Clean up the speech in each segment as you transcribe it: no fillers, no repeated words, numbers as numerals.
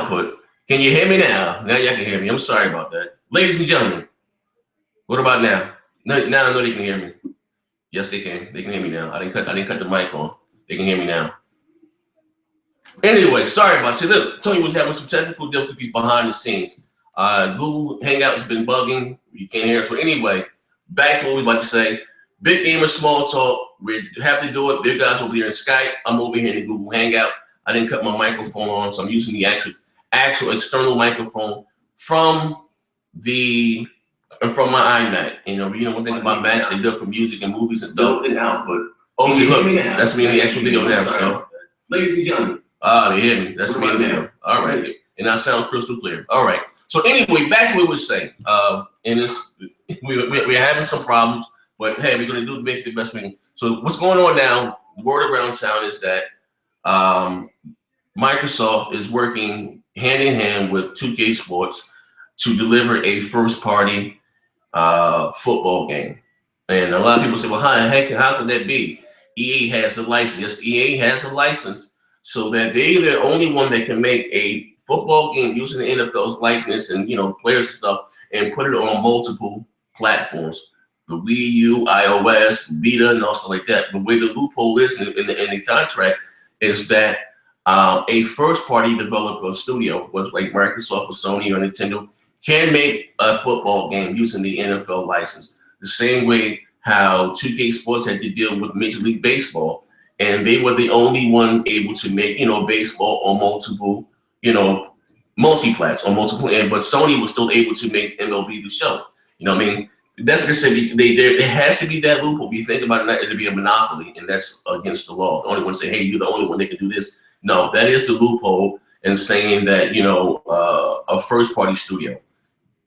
output. Can you hear me now? Now y'all can hear me. I'm sorry about that. Ladies and gentlemen, what about now? Now I know they can hear me. Yes, they can. They can hear me now. I didn't cut the mic on. They can hear me now. Anyway, sorry about it. Look, Tony was having some technical difficulties behind the scenes. Google Hangout's been bugging. You can't hear us. But anyway, back to what we were about to say. Big game of small talk. We have to do it. Big guys over here in Skype. I'm over here in the Google Hangout. I didn't cut my microphone on, so I'm using the actual external microphone from my iMac. You know one thing about Macs, they do it for music and movies and stuff. And output. Oh, see, look, that's me in the actual video now. So, ladies and gentlemen. They hear me. That's me in the video. All right, and I sound crystal clear. All right. So anyway, back to what we were saying. In this, we're having some problems, but hey, we're gonna do make the best we can. So what's going on now? Word around town is that Microsoft is working hand in hand with 2K Sports to deliver a first-party football game. And a lot of people say, well, how could that be? EA has a license. Yes, EA has a license so that they're the only one that can make a football game using the NFL's likeness and, players and stuff and put it on multiple platforms. The Wii U, iOS, Vita, and all stuff like that. The way the loophole is in the contract is that a first-party developer studio, was like Microsoft or Sony or Nintendo, can make a football game using the NFL license. The same way how 2K Sports had to deal with Major League Baseball, and they were the only one able to make, baseball on multiple, multi-plats on multiple, but Sony was still able to make MLB The Show. You know what I mean? That's like I said, it has to be that loophole. You think about it, it'll be a monopoly, and that's against the law. The only one say, hey, you're the only one that can do this. No, that is the loophole in saying that, a first-party studio.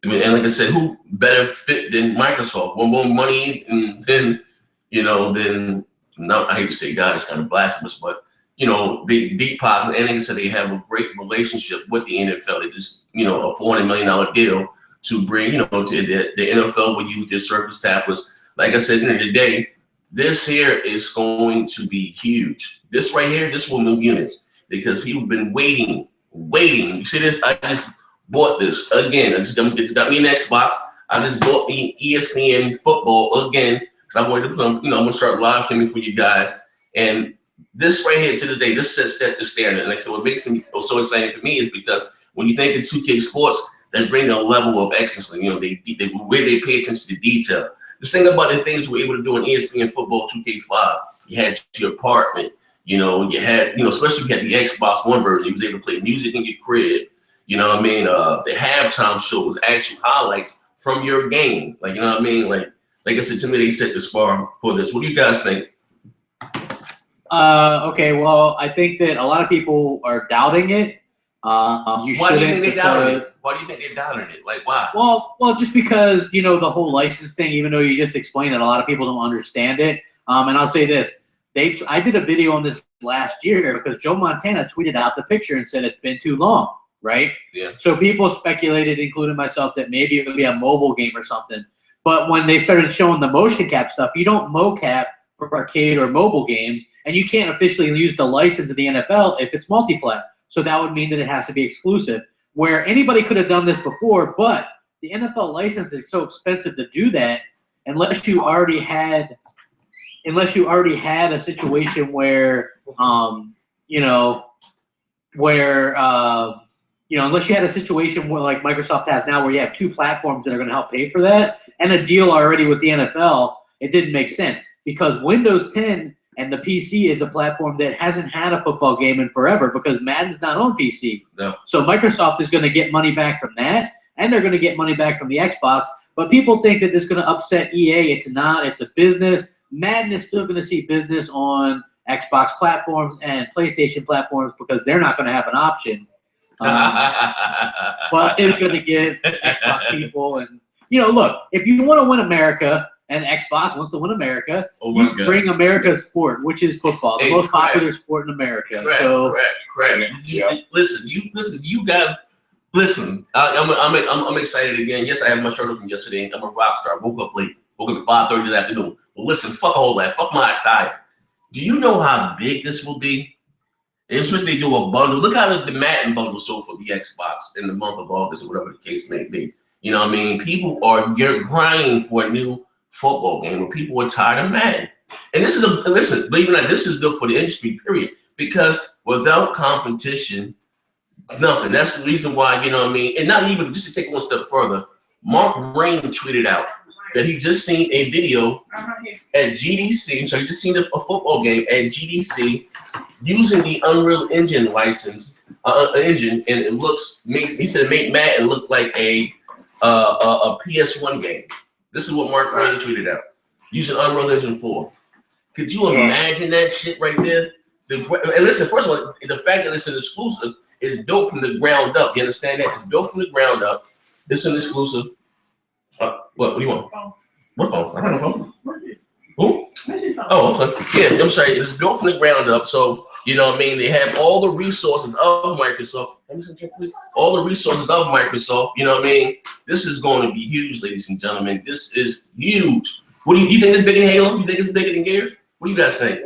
I mean, and like I said, who better fit than Microsoft? One more money than, no, I hate to say God, it's kind of blasphemous, but, the deep pockets, and like I said, they have a great relationship with the NFL. They just, a $400 million deal to bring, to the NFL will use their Surface tablets. Like I said, at the end of the day, this here is going to be huge. This right here, this will move units because he's been waiting. You see this? I just bought this again. It's got me an Xbox. I just bought me ESPN football again because I wanted to play. I'm gonna start live streaming for you guys. And this right here to this day, this sets the standard. And like so, what makes me so exciting for me is because when you think of 2K Sports, they bring a level of excellence. The way they pay attention to detail. The thing about the things we're able to do in ESPN football 2K5, you had your apartment. You had, especially if you had the Xbox One version, you was able to play music in your crib. You know what I mean? The halftime show was actually highlights from your game. Like, you know what I mean? Like I said, to me, they set the bar for this. What do you guys think? Okay, well, I think that a lot of people are doubting it. Why do you think they're doubting it? Why do you think they're doubting it? Like, why? Well, just because, the whole license thing, even though you just explained it, a lot of people don't understand it. And I'll say this. I did a video on this last year because Joe Montana tweeted out the picture and said it's been too long, right? Yeah. So people speculated, including myself, that maybe it would be a mobile game or something. But when they started showing the motion cap stuff, you don't mocap for arcade or mobile games, and you can't officially use the license of the NFL if it's multi-plat. So that would mean that it has to be exclusive, where anybody could have done this before, but the NFL license is so expensive to do that unless you already had a situation where, unless you had a situation where like Microsoft has now where you have two platforms that are going to help pay for that and a deal already with the NFL, it didn't make sense because Windows 10 and the PC is a platform that hasn't had a football game in forever because Madden's not on PC. No. So Microsoft is going to get money back from that, and they're going to get money back from the Xbox. But people think that this is going to upset EA. It's not. It's a business. Madden is still going to see business on Xbox platforms and PlayStation platforms because they're not going to have an option. But it's going to get Xbox people. And, look, if you want to win America – and Xbox wants to win America, you bring America's sport, which is football, the most popular sport in America. Correct. Listen, you guys. Listen, I'm excited again. Yes, I have my shirt on from yesterday. I'm a rock star. Woke up late. Woke up at 5:30 this afternoon. But listen, fuck all that. Fuck my attire. Do you know how big this will be? And especially they do a bundle. Look how the Madden bundle sold for the Xbox in the month of August or whatever the case may be. You know what I mean? People are grinding for a new football game where people are tired of Madden. And this is listen, believe it or not, this is good for the industry, period. Because without competition, nothing. That's the reason why, you know what I mean? And not even, just to take it one step further, Mark Rain tweeted out that he just seen a video at GDC, so he just seen a football game at GDC using the Unreal Engine license, engine, and he said it made Madden look like a PS1 game. This is what Mark Rain tweeted out, using Unreal Engine 4. Could you imagine that shit right there? And listen, first of all, the fact that it's an exclusive is built from the ground up. You understand that? It's built from the ground up. It's an exclusive. What do you want? What phone? I have a phone. Who? Oh, okay. Yeah, I'm sorry. It's built from the ground up. So, you know what I mean? They have all the resources of Microsoft. All the resources of Microsoft. You know what I mean? This is going to be huge, ladies and gentlemen. This is huge. What do you think it's bigger than Halo? You think it's bigger than Gears? What do you guys think?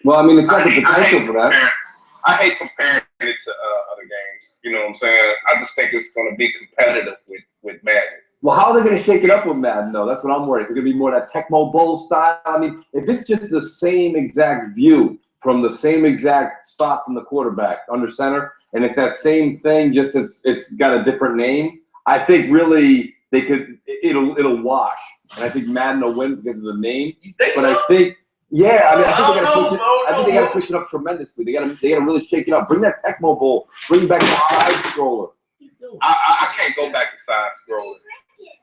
Well, I mean, it's got the potential for that. I hate comparing it to other games. You know what I'm saying? I just think it's going to be competitive with Madden. Well, how are they going to shake it up with Madden, though? That's what I'm worried. Is it going to be more that Tecmo Bowl style? I mean, if it's just the same exact view from the same exact spot from the quarterback under center, and it's that same thing, just it's got a different name, I think really it'll wash. And I think Madden will win because of the name. But I think, yeah, I mean, I think they got to push it up tremendously. They got to really shake it up. Bring that Tecmo Bowl. Bring back the side scroller. I can't go back to side scroller.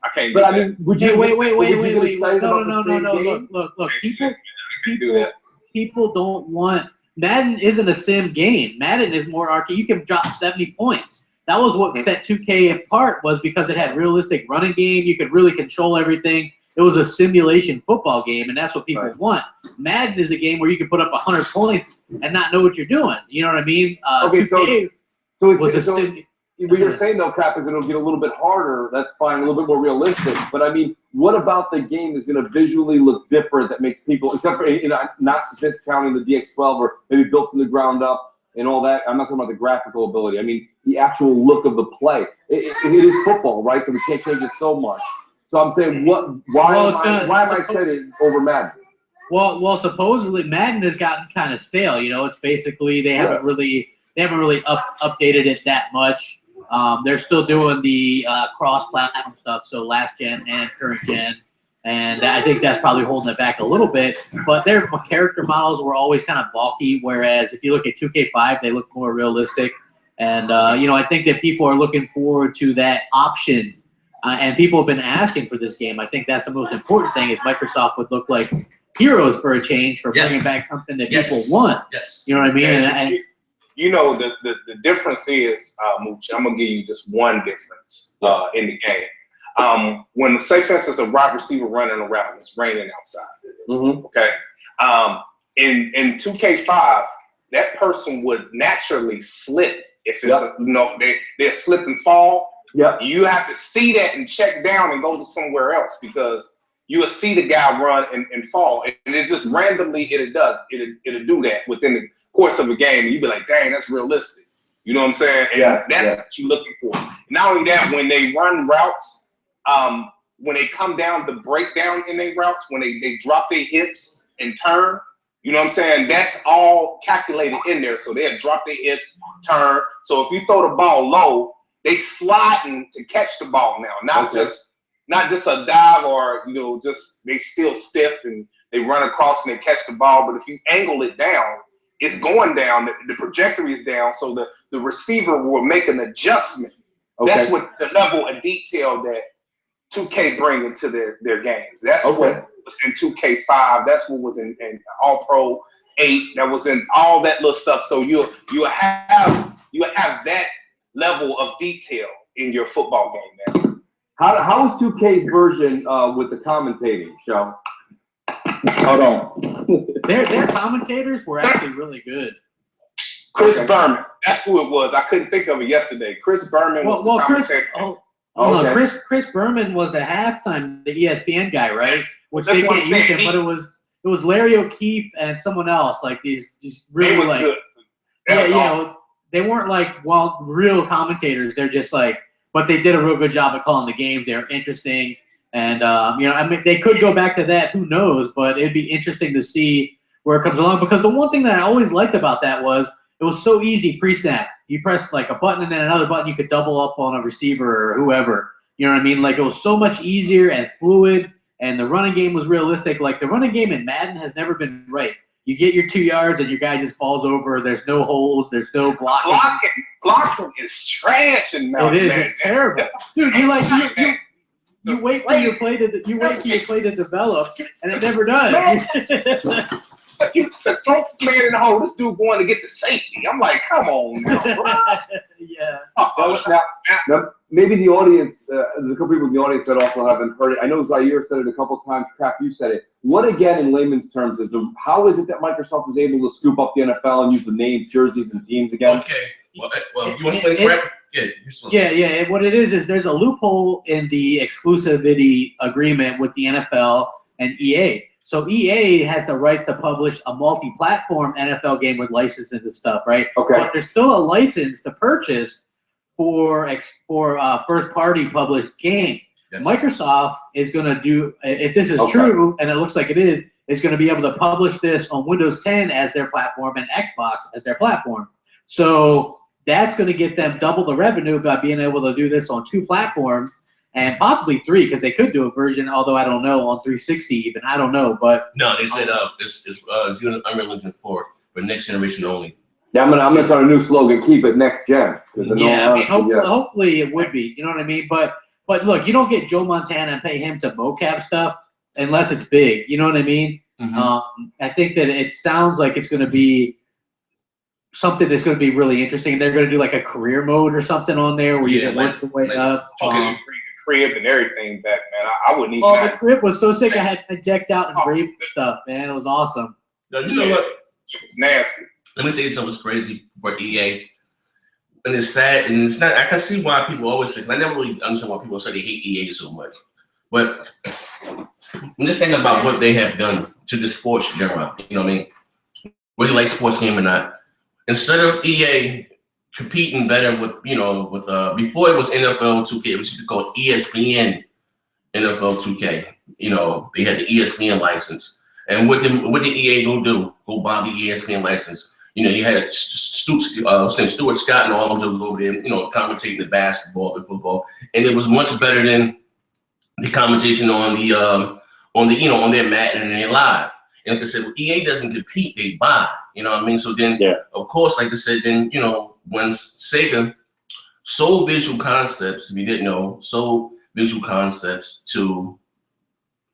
I can't. But I mean, would you? Wait. No. Look. People don't want. Madden isn't a sim game. Madden is more arcade. You can drop 70 points. That was what set 2K apart, was because it had realistic running game. You could really control everything. It was a simulation football game, and that's what people want. Madden is a game where you can put up 100 points and not know what you're doing. You know what I mean? Okay, 2K what you're saying, though, Cap, is it'll get a little bit harder. That's fine, a little bit more realistic. But, I mean, what about the game is going to visually look different that makes people, except for, not discounting the DX12 or maybe built from the ground up and all that. I'm not talking about the graphical ability. I mean, the actual look of the play. It is football, right? So we can't change it so much. So I'm saying, why am I setting over Madden? Well, supposedly Madden has gotten kind of stale. You know, it's basically they haven't really updated it that much. They're still doing the cross-platform stuff, so last gen and current gen, and I think that's probably holding it back a little bit. But their character models were always kind of bulky, whereas if you look at 2K5, they look more realistic. And I think that people are looking forward to that option, and people have been asking for this game. I think that's the most important thing, is Microsoft would look like heroes for a change, for bringing back something that people want. Yes. You know what I mean? And you know, the difference is, Mooch, I'm going to give you just one difference in the game. When, say, for instance, a wide receiver running around, it's raining outside, okay? In 2K5, that person would naturally slip if it's, they slip and fall. Yeah. You have to see that and check down and go to somewhere else, because you will see the guy run and fall. And it just randomly, it'll do that within the course of a game, and you'd be like, dang, that's realistic. You know what I'm saying? And that's what you're looking for. Not only that, when they run routes, when they come down the breakdown in their routes, when they drop their hips and turn, you know what I'm saying? That's all calculated in there. So they'll drop their hips, turn. So if you throw the ball low, they sliding to catch the ball now, not just a dive, or just they still stiff and they run across and they catch the ball. But if you angle it down, it's going down. The trajectory is down, so the receiver will make an adjustment. Okay. That's what the level of detail that 2K bring into their games. That's what was in 2K5. That's what was in All Pro 8. That was in all that little stuff. So you have that level of detail in your football game now. How was 2K's version with the commentating show? Hold on. Their commentators were actually really good. Chris Berman, that's who it was. I couldn't think of it yesterday. Chris Berman was the commentator. Chris Berman was the ESPN guy, right? Which they can't use him, but it was it was Larry O'Keefe and someone else, like these really They were like good. yeah, That was you awesome. know, they weren't like real commentators. They're just like, but they did a real good job at calling the games. They were interesting, and you know, I mean, they could go back to that. Who knows? But it'd be interesting to see where it comes along. Because the one thing that I always liked about that was it was so easy pre-snap. You pressed like a button and then another button. You could double up on a receiver or whoever. You know what I mean? Like it was so much easier and fluid, and the running game was realistic. Like the running game in Madden has never been right. You get your 2 yards and your guy just falls over. There's no holes. There's no blocking. Blocking is trash in It Mountain is. Man. It's terrible, dude. You like you wait for your play to develop, and it never does. You throw this man in the hole. This dude going to get the safety. I'm like, come on now, bro. Yeah. Now, maybe the audience, there's a couple people in the audience that also haven't heard it. I know Zaire said it a couple times. Crap, you said it. What again, in layman's terms, how is it that Microsoft was able to scoop up the NFL and use the names, jerseys, and teams again? Okay. Well, you want to explain crap? Yeah. What it is there's a loophole in the exclusivity agreement with the NFL and EA. So EA has the rights to publish a multi-platform NFL game with licenses and stuff, right? Okay. But there's still a license to purchase for first-party published game. Yes. Microsoft is going to do, if this is true, and it looks like it is going to be able to publish this on Windows 10 as their platform and Xbox as their platform. So that's going to get them double the revenue by being able to do this on 2 platforms. And possibly 3, because they could do a version, although I don't know, on 360 even. I don't know, but no, they said it's Unreal Engine 4 for next generation only. Yeah, I'm gonna start a new slogan: keep it next gen. Yeah, I mean, hopefully it would be. You know what I mean? But look, you don't get Joe Montana and pay him to mocap stuff unless it's big. You know what I mean? Mm-hmm. I think that it sounds like it's going to be something that's going to be really interesting. They're going to do like a career mode or something on there where you can work your way up. Okay. Crib and everything back, man. I wouldn't even. Oh, the crib was so sick. I had it decked out and engraved stuff, man. It was awesome. Now, you know what? It was nasty. Let me say something crazy for EA. And it's sad, and it's not. I can see why people always say. I never really understand why people say they hate EA so much. But I'm just thinking about what they have done to the sports genre. You know what I mean? Whether you like sports game or not. Instead of EA competing better with, before it was NFL 2K, it was used to call ESPN NFL 2K. You know, they had the ESPN license. And what did EA do? Go buy the ESPN license. You know, you had Stuart Scott and all those over there, commentating the basketball, the football, and it was much better than the commentation on their mat and their live. And like I said, well, EA doesn't compete; they buy. You know what I mean? So then, of course, like I said, then when Sega sold Visual Concepts, if you didn't know, sold Visual Concepts to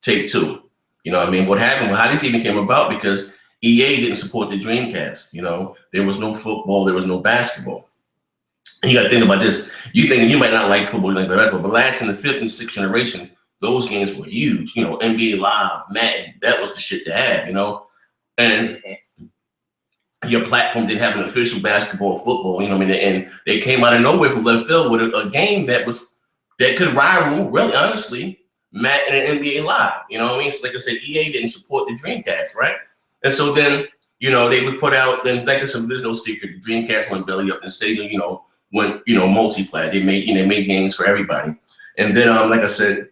Take-Two. You know what I mean? What happened? Well, how this even came about? Because EA didn't support the Dreamcast. There was no football, there was no basketball. And you got to think about this. You might not like football, you like basketball, but last in the 5th and 6th generation, those games were huge. NBA Live, Madden, that was the shit to have. And your platform didn't have an official basketball or football. And they came out of nowhere from left field with a game that could rival, really, honestly, Madden and NBA Live. You know what I mean? So like I said, EA didn't support the Dreamcast, right? And so then, they would put out, then like I said, there's no secret, the Dreamcast went belly up, and Sega, went, multiplayer. They made games for everybody. And then, like I said,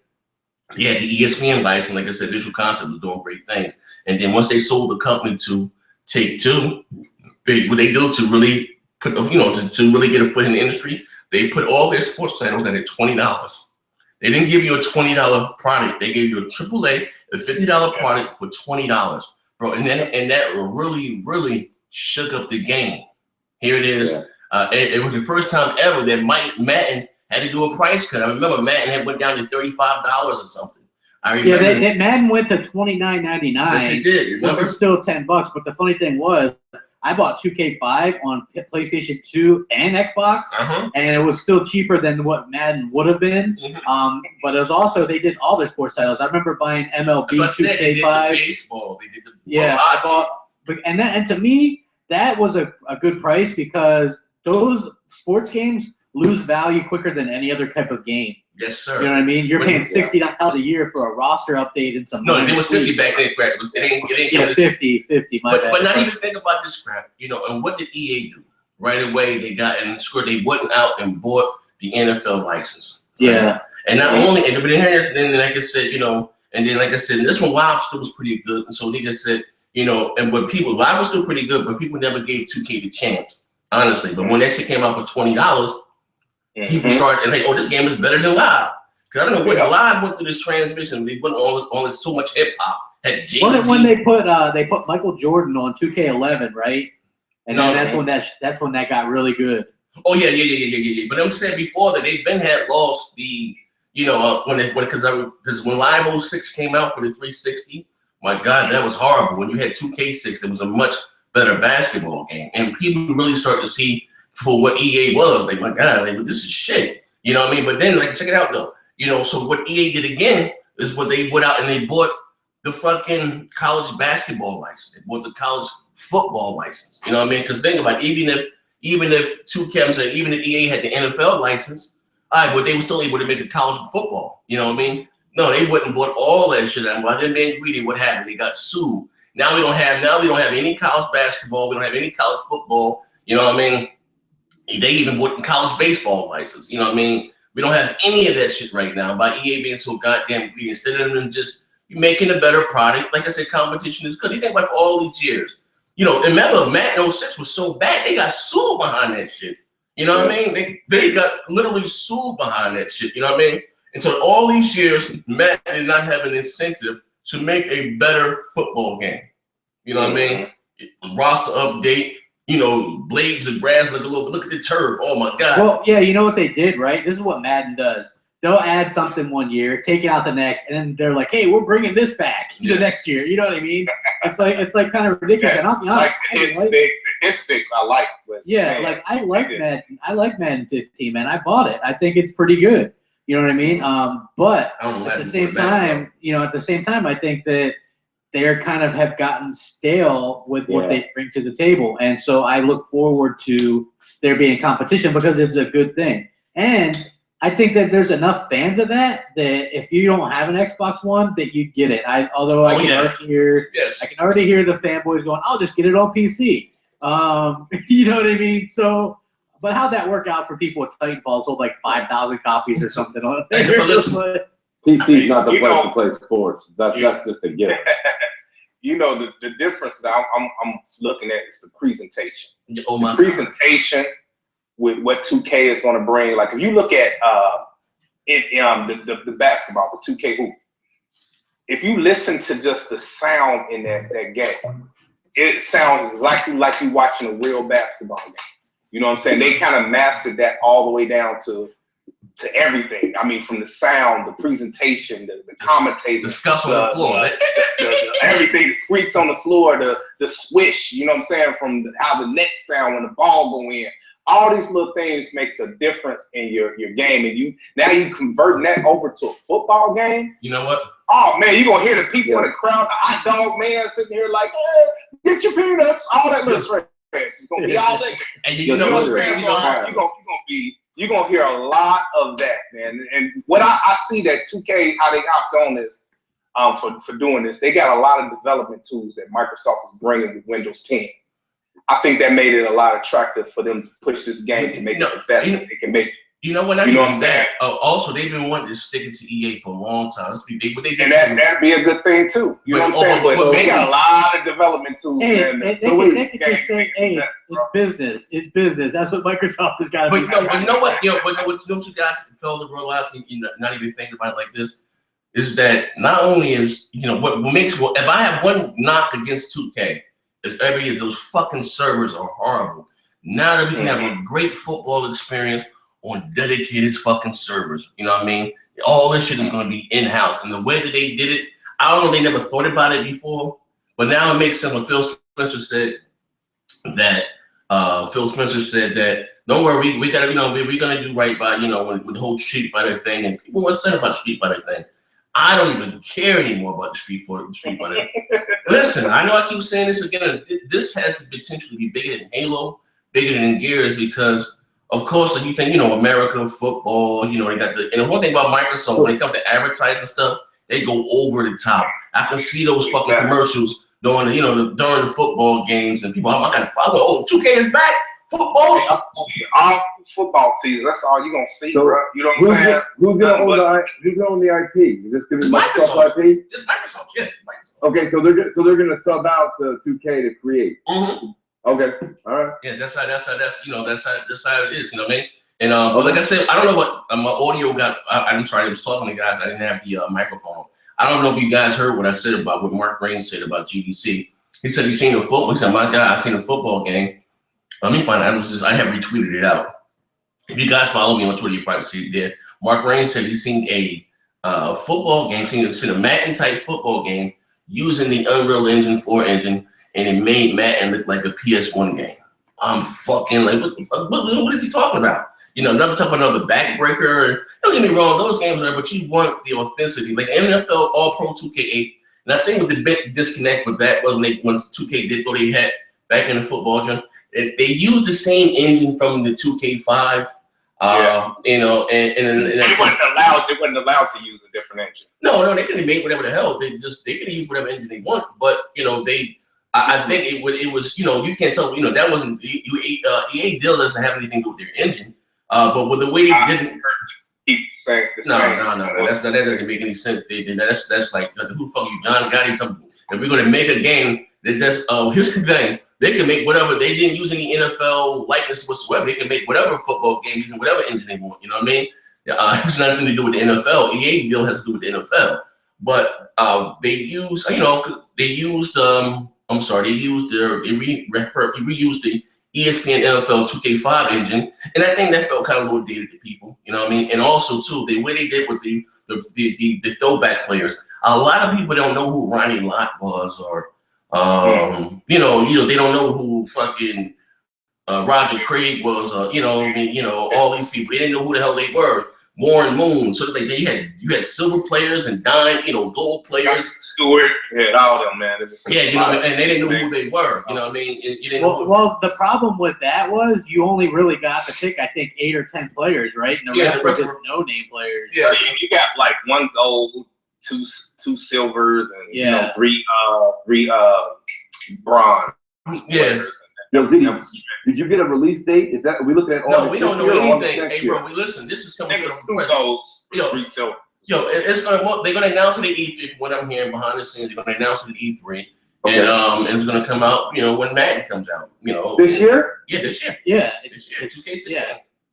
the ESPN license, like I said, Visual Concept was doing great things. And then once they sold the company to Take-Two, what they do to really put, to really get a foot in the industry, they put all their sports titles at $20. They didn't give you a $20 product. They gave you a AAA, a $50 product for $20, bro. And that really, really shook up the game. Here it is. Yeah. It was the first time ever that Madden had to do a price cut. I remember Madden had went down to $35 or something. I remember. Yeah, Madden went to $29.99. Yes, it did. Which was still $10. But the funny thing was, I bought 2K5 on PlayStation 2 and Xbox, and it was still cheaper than what Madden would have been. But it was also, they did all their sports titles. I remember buying MLB 2K5. They did the baseball. They did the I bought, and to me, that was a good price because those sports games lose value quicker than any other type of game. Yes, sir. You know what I mean? You're paying $60 a year for a roster update and some. No, it was 50 back then, crap. It ain't 50. My bad. But not even think about this crap, you know. And what did EA do? Right away, they got and scored. They went out and bought the NFL license. Yeah. And not only, and then like I said, you know, and then like I said, this one Wild still was pretty good. And so niggas said, you know, and but people, Wild was still pretty good, but people never gave 2K the chance, honestly. But when that shit came out for $20, people started and like, oh, this game is better than Live. Because I don't know what Live went through this transmission. They went on this so much hip hop. Wasn't when they put Michael Jordan on 2K11, right? And then that's when that got really good. Oh yeah. But I'm saying before that they've been had lost the, you know, because when Live 06 came out for the 360, my God, that was horrible. When you had 2K6, it was a much better basketball game, and people really start to see for what EA was. Like, my God, like, this is shit. You know what I mean? But then, like, check it out though. You know, so what EA did again is what they went out and they bought the fucking college basketball license. They bought the college football license. You know what I mean? Because think about it, even if 2K, even if EA had the NFL license, all right, but they were still able to make a college football. You know what I mean? No, they wouldn't bought all that shit. And while they're being greedy, what happened? They got sued. Now we don't have any college basketball. We don't have any college football. You know what I mean? They even bought the college baseball license. You know what I mean? We don't have any of that shit right now by EA being so goddamn greedy. Instead of them just making a better product, like I said, competition is good. You think about all these years. You know, remember, Madden 06 was so bad, they got sued behind that shit. You know what I mean? They got literally sued behind that shit. You know what I mean? And so all these years, Madden did not have an incentive to make a better football game. You know what I mean? Roster update, you know, blades of grass look at the turf. Oh my God. Well, yeah, you know what they did, right? This is what Madden does. They'll add something one year, take it out the next, and then they're like, "Hey, we're bringing this back the next year." You know what I mean? It's like kind of ridiculous. And I'll be honest, the sticks I like. Like I like Madden. I like Madden 15, man. I bought it. I think it's pretty good. You know what I mean? But at the same time, I think that they're kind of have gotten stale with what they bring to the table, and so I look forward to there being competition because it's a good thing. And I think that there's enough fans of that if you don't have an Xbox One, that you get it. I can already hear the fanboys going, "I'll just get it on PC." You know what I mean? So, but how'd that work out for people with Titanfall? Sold like 5,000 copies or something on it. PC's not the place to play sports. That's just a gift. You know, the difference that I'm looking at is the presentation. Oh, the presentation with what 2K is going to bring. Like if you look at the basketball, the 2K hoop, if you listen to just the sound in that game, it sounds exactly like you watching a real basketball game. You know what I'm saying? They kind of mastered that all the way down to everything. I mean, from the sound, the presentation, the commentator, the scuff on the floor, everything, the freaks on the floor, the swish. You know what I'm saying? From how the nets sound when the ball go in. All these little things makes a difference in your game, and now you converting that over to a football game. You know what? Oh man, you're gonna hear the people in the crowd, the hot dog man sitting here like, hey, get your peanuts, all that little trash. It's gonna be all that. And you know what's crazy? You're gonna hear a lot of that, man. And what I see that 2K, how they hopped on this for doing this, they got a lot of development tools that Microsoft is bringing with Windows 10. I think that made it a lot attractive for them to push this game to make it the best that they can make it. You know what? You know what I'm saying? Also, they've been wanting to stick it to EA for a long time. And that'd be a good thing too. You know what I'm saying? But they got a lot of development tools. Hey, they can just say, "Hey, it's business. It's business." That's what Microsoft has got to do. But you know what? You guys fail to realize, not even thinking about it like this, is that not only is what makes if I have one knock against 2K. Those fucking servers are horrible. Now that we can have a great football experience on dedicated fucking servers, you know what I mean? All this shit is going to be in-house. And the way that they did it, I don't know, they never thought about it before, but now it makes sense when Phil Spencer said that, don't worry, we got to, we're going to do right by, with the whole Street Fighter thing. And people were saying about the Street Fighter thing. I don't even care anymore about the Street Fighter. Listen, I know I keep saying this again. This has the potential to be bigger than Halo, bigger than Gears, because of course, like you think, America football, they got and the one thing about Microsoft, when it comes to advertising stuff, they go over the top. I can see those fucking commercials during during the football games, and people, I gotta follow. Oh, 2K is back, football. All football season, that's all you're gonna see, bro. You know what I'm saying? Who's gonna own the IP? Is this gonna be Microsoft IP? It's Microsoft, yeah. Microsoft. Okay, so they're gonna sub out to 2K to create. Mm-hmm. Okay, all right. Yeah, that's how it is. You know what I mean? And but like I said, I don't know what my audio got. I'm sorry, I was talking to guys. I didn't have the microphone. I don't know if you guys heard what I said about what Mark Rain said about GDC. He said he's seen the football. He said, "My God, I seen a football game." Let me find out. I have retweeted it out. If you guys follow me on Twitter, you probably see it there. Mark Rain said he's seen a football game, seen a Madden type football game using the Unreal Engine 4 engine, and it made Madden look like a PS1 game. I'm fucking like, what the fuck? What is he talking about? Another type of another backbreaker. Don't get me wrong, those games are, but you want the authenticity. Like NFL All Pro 2K8, and I think with the big disconnect with that was when 2K did throw their hat back in the football gym. They used the same engine from the 2K5. And they wasn't allowed to use a different engine. No, they could have made whatever the hell. They could have used whatever engine they want. But I think it was you can't tell that wasn't EA deal doesn't have anything to do with their engine. But with the way they didn't keep saying no, that doesn't make any sense. That's like who the fuck you, John Gotti? If we're gonna make a game, here's the thing. They can make whatever. They didn't use any NFL likeness whatsoever. They can make whatever football game using whatever engine they want. You know what I mean? It's nothing to do with the NFL. EA deal has to do with the NFL. But they reused the ESPN NFL 2K5 engine, and I think that felt kind of a little dated to people. You know what I mean? And also too, the way they did with the throwback players. A lot of people don't know who Ronnie Lott was, or they don't know who fucking Roger Craig was, all these people. They didn't know who the hell they were. Warren Moon. So like you had silver players and dime, gold players. Stewart, all them, man. And they didn't know who they were. You know what I mean? You didn't well, the problem with that was you only really got to pick, I think, 8 or 10 players, right? And the rest were just no-name players. Yeah, you got like 1 gold, two silvers, and three bronze. Yeah. Did you get a release date? Are we looking at all? No, we don't know anything. Hey, bro, listen. This is coming from it's gonna. They're gonna announce it at E3. From what I'm hearing behind the scenes, they're gonna announce it at E3, and it's gonna come out. When Madden comes out. This year? Yeah, this year. Yeah, this year.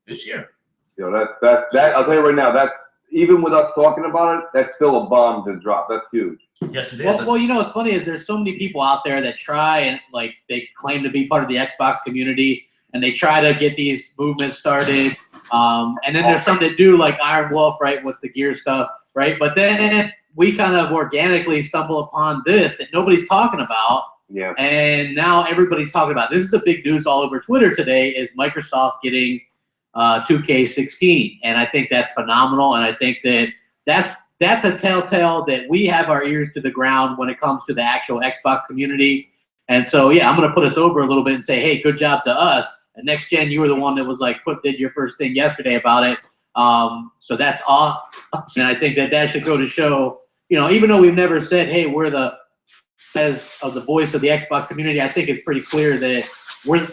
This year. That's I'll tell you right now. That's even with us talking about it. That's still a bomb to drop. That's huge. Yes, it is. Well, what's funny is there's so many people out there that try and they claim to be part of the Xbox community and they try to get these movements started. And then there's some that do like Iron Wolf, right, with the gear stuff, right? But then we kind of organically stumble upon this that nobody's talking about. Yeah. And now everybody's talking about it. This is the big news all over Twitter today is Microsoft getting 2K16. And I think that's phenomenal. And I think that's a telltale that we have our ears to the ground when it comes to the actual Xbox community. And so, I'm going to put us over a little bit and say, hey, good job to us. And Next Gen, you were the one that was did your first thing yesterday about it. So that's awesome. And I think that should go to show, even though we've never said, hey, we're the voice of the Xbox community, I think it's pretty clear that we're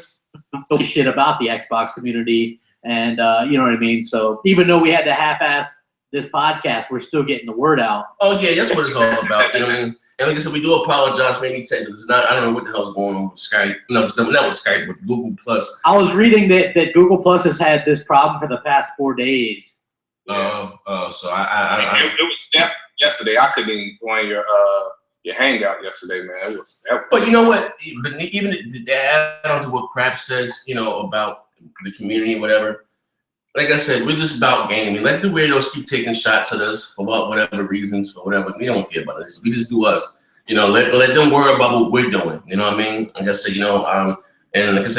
the shit about the Xbox community. And you know what I mean? So even though we had to half-ass this podcast, we're still getting the word out. Oh yeah, that's what it's all about. You know what I mean? And like I said, we do apologize for any technical. It's not. I don't know what the hell's going on with Skype. No, it's not with Skype. With Google Plus. I was reading that Google Plus has had this problem for the past 4 days. So it was yesterday. I couldn't even go on your Hangout yesterday, man. But you know what? Even to add on to what Crap says, about the community, whatever. Like I said, we're just about gaming. Let the weirdos keep taking shots at us for whatever reasons, for whatever. We don't care about this. We just do us. Let them worry about what we're doing. You know what I mean? Like I said, and like I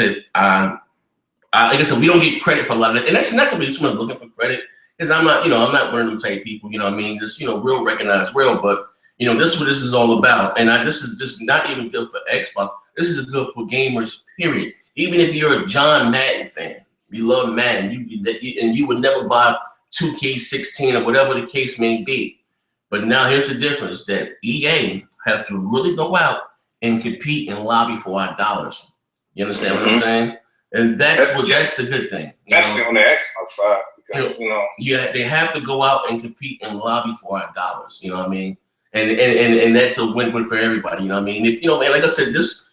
said, we don't get credit for a lot of it. And that's not somebody who's looking for credit. Because I'm not one of them type people, you know what I mean? Just, real recognize real. But, this is what this is all about. And this is just not even good for Xbox. This is good for gamers, period. Even if you're a John Madden fan. We love Madden. And you would never buy 2K16 or whatever the case may be. But now here's the difference, that EA has to really go out and compete and lobby for our dollars. You understand what I'm saying? And that's the good thing. Especially on the Xbox side, because they have to go out and compete and lobby for our dollars. You know what I mean? And that's a win-win for everybody. You know what I mean? If man, like I said, this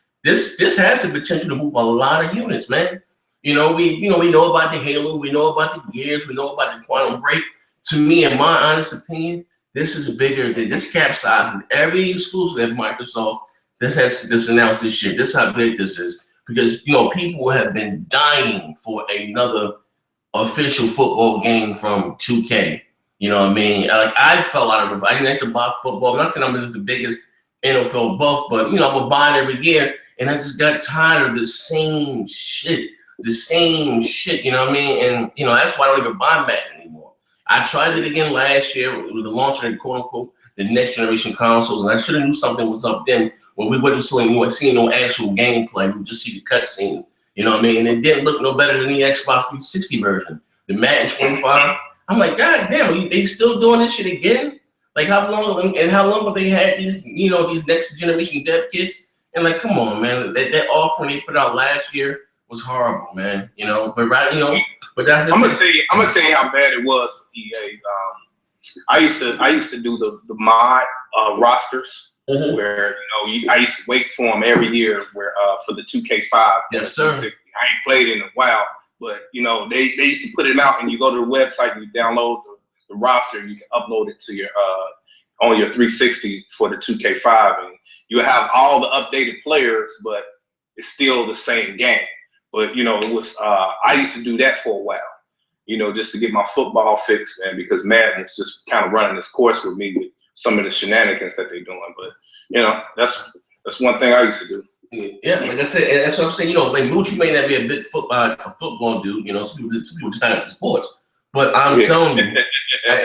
has the potential to move a lot of units, man. We know about the Halo, we know about the Gears, we know about the Quantum Break. To me, in my honest opinion, this is bigger than this capsizing every exclusive that Microsoft this announced this shit. This is how big this is. Because people have been dying for another official football game from 2K. You know what I mean? Like, I fell out of it. I used to buy football. I'm not saying I'm the biggest NFL buff, but I'm gonna buy it every year. And I just got tired of the same shit. You know what I mean? And that's why I don't even buy Madden anymore. I tried it again last year with the launch of quote unquote the next generation consoles, and I should have knew something was up then when we wasn't seeing no actual gameplay. We would just see the cutscenes. You know what I mean? And it didn't look no better than the Xbox 360 version. The Madden 25. I'm like, God damn, they still doing this shit again? Like, how long have they had these, these next generation dev kits? And like, come on, man, that offering they put out last year was horrible, man. But but that's just I'm gonna tell you how bad it was for EA. I used to do the mod rosters where I used to wait for them every year for the 2K5. Yes, sir. I ain't played in a while, but they used to put it out, and you go to the website and you download the roster, and you can upload it to your on your 360 for the 2K5, and you have all the updated players, but it's still the same game. But it was I used to do that for a while. Just to get my football fixed, and because Madden is just kind of running this course with me with some of the shenanigans that they're doing. But that's one thing I used to do. Yeah, like I said, and that's what I'm saying. Like Mooch, you may not be a big football dude. Some people just not into sports. But I'm telling you,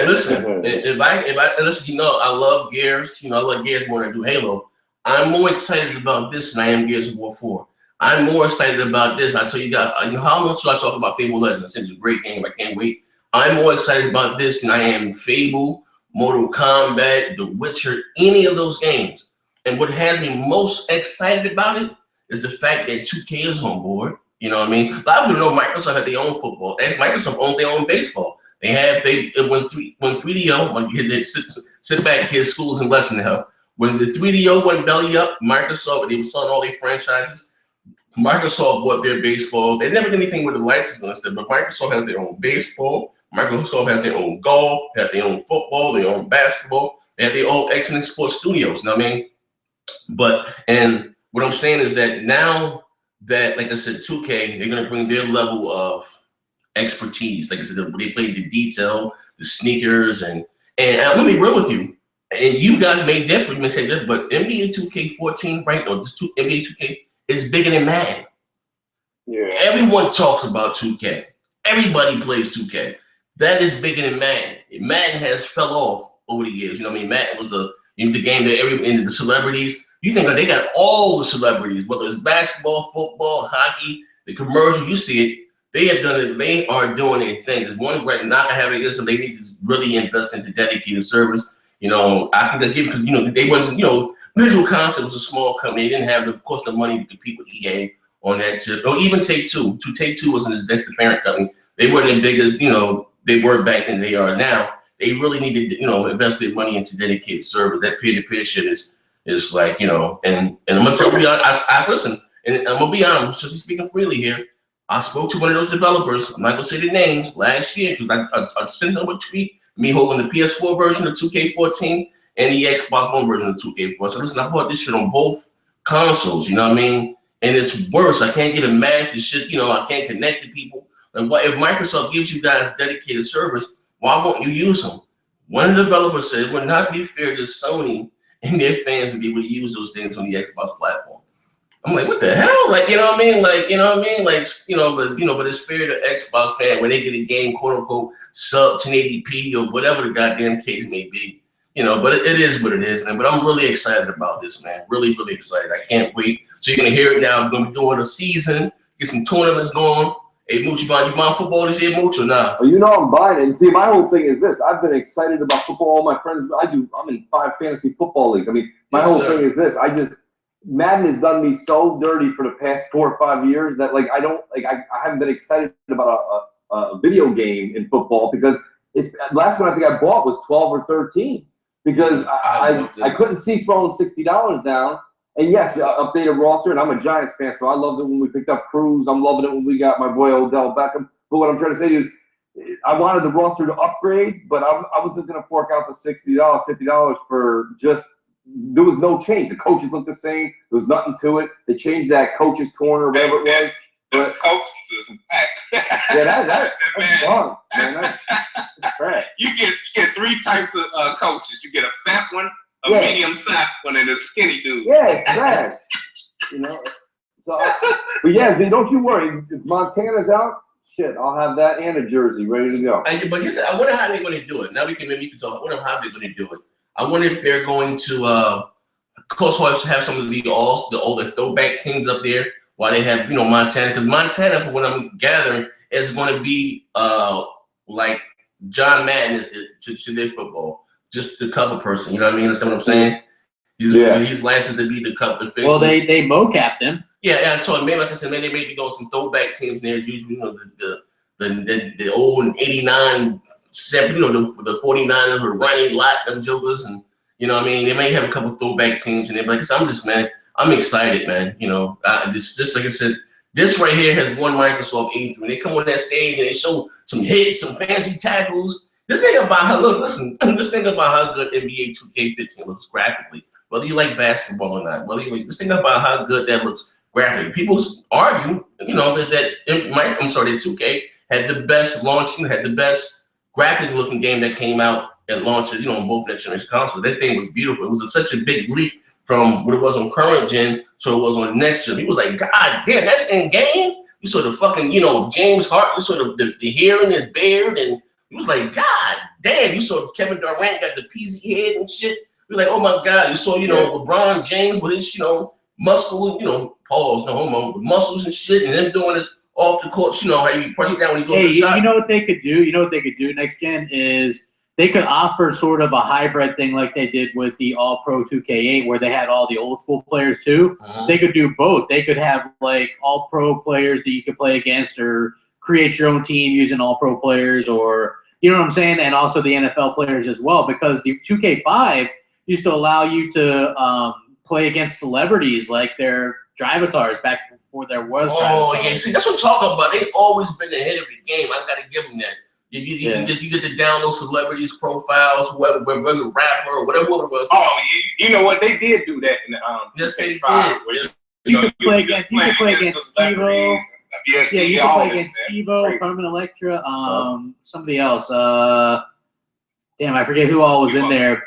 listen, if I listen, I love Gears. I love Gears more than I do Halo. I'm more excited about this than I am Gears of War 4. I'm more excited about this. I tell you guys, how much do I talk about Fable Legends? It's a great game. I can't wait. I'm more excited about this than I am Fable, Mortal Kombat, The Witcher, any of those games. And what has me most excited about it is the fact that 2K is on board. You know what I mean? A lot of people know Microsoft had their own football. And Microsoft owns their own baseball. When 3DO, when you sit back, kids, schools and lesson help. When the 3DO went belly up, Microsoft, they were selling all their franchises. Microsoft bought their baseball. They never did anything with the license on it, but Microsoft has their own baseball. Microsoft has their own golf, they have their own football, their own basketball. They have their own excellent sports studios. You know what I mean? And what I'm saying is that now that, like I said, 2K, they're going to bring their level of expertise. Like I said, they play the detail, the sneakers, and let me be real with you. And you guys may differ, you may say this, but NBA 2K14 right now, this NBA 2K is bigger than Madden. Yeah. Everyone talks about 2K. Everybody plays 2K. That is bigger than Madden. Madden has fell off over the years. Madden was the game that the celebrities. You think they got all the celebrities, whether it's basketball, football, hockey, the commercial, you see it. They have done it. They are doing their thing. There's one great knock I have against them. They need to really invest into dedicated service. I think because they wasn't Visual Concept was a small company. They didn't have, of course, the money to compete with EA on that tip, or even Take-Two. Take-Two wasn't that's the parent company. They weren't as big as they were back then. They are now. They really needed to invest their money into dedicated servers. That peer-to-peer shit is like and I'm gonna tell you, I listen, and I'm gonna be honest. Since he's speaking freely here, I spoke to one of those developers. I'm not gonna say the names last year because I sent them a tweet. Me holding the PS4 version of 2K14 and the Xbox One version of 2K4. So listen, I bought this shit on both consoles, you know what I mean? And it's worse. I can't get a match and shit, I can't connect to people. Like, if Microsoft gives you guys dedicated servers, why won't you use them? One of the developers said it would not be fair to Sony and their fans to be able to use those things on the Xbox platform. I'm like, what the hell? Like, you know what I mean? Like, you know what I mean? Like, but it's fair to Xbox fan when they get a game, quote unquote, sub 1080p or whatever the goddamn case may be. But it is what it is, man. But I'm really excited about this, man. Really, really excited. I can't wait. So you're gonna hear it now. I'm gonna be doing a season, get some tournaments going, Hey, Mooch, you buying football this year, Mooch, or nah? Well, you know I'm buying it. And see, my whole thing is this. I've been excited about football. All my friends, I'm in 5 fantasy football leagues. I mean, my whole thing is this. Madden has done me so dirty for the past 4 or 5 years that, like, I haven't been excited about a video game in football because last one I think I bought was 12 or 13 because I couldn't see throwing $60 down. And yes, updated roster, and I'm a Giants fan, so I loved it when we picked up Cruz. I'm loving it when we got my boy Odell Beckham. But what I'm trying to say is I wanted the roster to upgrade, but I was just going to fork out the $60, $50 for just – there was no change. The coaches looked the same. There was nothing to it. They changed that coach's corner or whatever it was. The coaches is back. Yeah, that's wrong, man. That's trash. You get 3 types of coaches. You get a fat one, a medium-sized one, and a skinny dude. Yeah, it's trash. You know. So, but yeah, then don't you worry. If Montana's out, shit, I'll have that and a jersey ready to go. But you said, I wonder how they're going to do it. Now we can talk. I wonder how they're going to do it. I wonder if they're going to, of course, have some of the older throwback teams up there while they have, Montana. Because Montana, from what I'm gathering, is going to be like John Madden is to their football. Just the cover person, you know what I mean? Understand what I'm saying? He's licensed to be the cover face. Well, they mocapped him. Yeah, so maybe, like I said, maybe they may be going some throwback teams. And there's usually, the old 89, the 49ers were running lot them jokers, and you know what I mean. They may have a couple throwback teams, and like I said, I'm excited, man. Just like I said, this right here has won Microsoft 83. They come on that stage and they show some hits, some fancy tackles. Just think about just think about how good NBA 2K15 looks graphically. Whether you like basketball or not, just think about how good that looks graphically. People argue, that 2K had the best launch, had the best graphic-looking game that came out at launch, on both next generation consoles. That thing was beautiful. It was such a big leap from what it was on current gen to it was on next gen. He was like, God damn, that's in game. You saw the fucking, James Hart. You saw the hair and the beard, and he was like, God damn. You saw Kevin Durant got the peasy head and shit. You were like, oh my God. You saw, LeBron James with his, muscle, pause, no homo, muscles and shit, and them doing this off the court. How you press it down when you go to the shot. You know what they could do? Next gen is they could offer sort of a hybrid thing like they did with the All-Pro 2K8 where they had all the old school players too. They could do both. They could have like All-Pro players that you could play against or create your own team using All-Pro players or, you know what I'm saying? And also the NFL players as well because the 2K5 used to allow you to play against celebrities like their drivatars back before there was. Oh, yeah. See, that's what I'm talking about. They've always been ahead of the game. I got to give them that. You get to download celebrities' profiles, whether rapper or whatever it was. Oh, you know what? They did do that in the yes, they did. You could play against Steve-O. Yes, yeah, you could play against Steve-O, Carmen Electra, somebody else. Damn, I forget who all was in there.